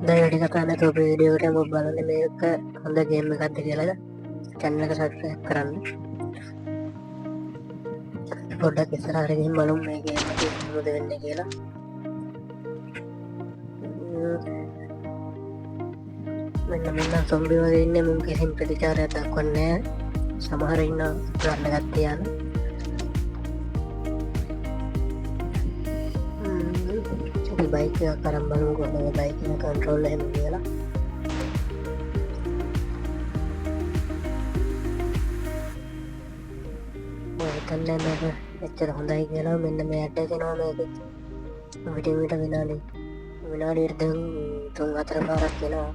වැඩි කතා නැතුව වීඩියෝට යමු බලන්න මේක හොඳ ගේම් එකක්ද කියලා channel එක subscribe කරන්න. පොඩ්ඩක් ඉස්සරහට ගිහින් බලමු මේ ගේම් එකේ මොකද වෙන්නේ කියලා. මෙන්න සොම්බි වගේ ඉන්නේ මුන් කිසිම ප්‍රතිචාරයක් දක්වන්නේ නැහැ. සමහර ඉන්න ගන්න එකක් තියන. අපි බයික් එකක් අරන් බලමු කොහොමද බයික් එක කන්ට්‍රෝල් එහෙම කියලා. හිතන්නේ මේක එච්චර හොඳයි කියලා. මෙන්න මේ ඇඩ් එක එනවා මේකේ. විට විනාඩියට දැන් 3-4 පාරක් එනවා.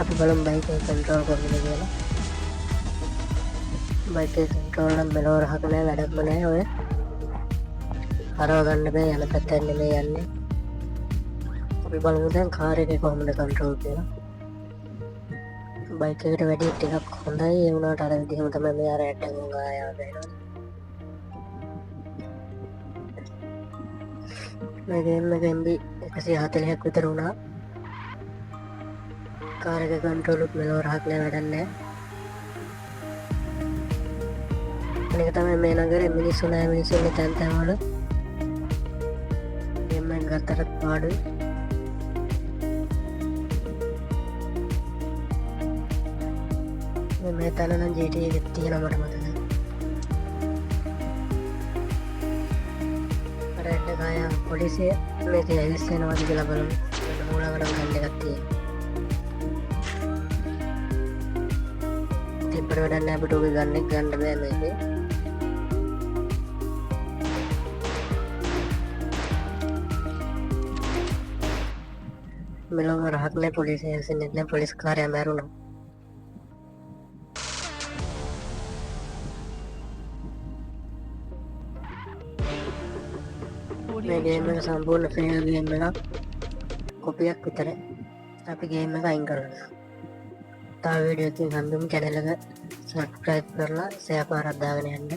අපි බලමු බයික් එක කන්ට්‍රෝල් කොහොමද කියලා. බයික් එක කන්ට්‍රෝල් නම් මෙලෝ රහක නෑ, වැඩක්ම නෑ. ඔය හරව ගන්න බෑ, යන පැත්තෙන් නෙමෙයි යන්නේ. අපි බලමු දැන් කාර් එකේ කොහොමද කන්ට්‍රෝල් කියලා. බයික් එකට වැඩි ටිකක් හොඳයි. ඒ වුණාට අර විදිහම තමයි මේ අර ඇඩ් එක ගායා වෙනවා. මේ ගේම් එක MB 140ක් විතර වුණා. කාර් එක කන්ට්‍රෝල් උත් මෙලෝ රහක් නෑ, වැඩක් නෑ. අනික තමයි මේ නගරේ මිනිස්සු නෑ, මිනිස්සු ඉන්නේ තැන් තැන් වල. ගේම් එක ගත්තට පාඩුයි. මේ තැන නම් GTA එකේ තියෙනවා මට මතකයි. අර ඇඩ් එක ආයා පොලිසිය මේක ඇවිස් වෙනවාද කියලා බලමු. මූලවනම් ගන්න එකක් තියෙනවා. තිබ්බට වැඩක් නෑ, අපිට ඔගේ ගන්න බෑ මේකේ. මෙලොව රහක් නෑ, පොලිසිය ඇවිස්සෙන්නෙත් නෑ, පොලිස් කාර්යය මැරුණා. මේ ගේම් එක සම්පූර්ණ ෆේල් ගේම් එකක්. කොපියක් විතරයි. අපි ගේම් එක අයින් කරනවා. තව වීඩියෝ එකකින් හම්බෙමු. channel එක subscribe කරලා share පාරක් දාගෙන යන්න.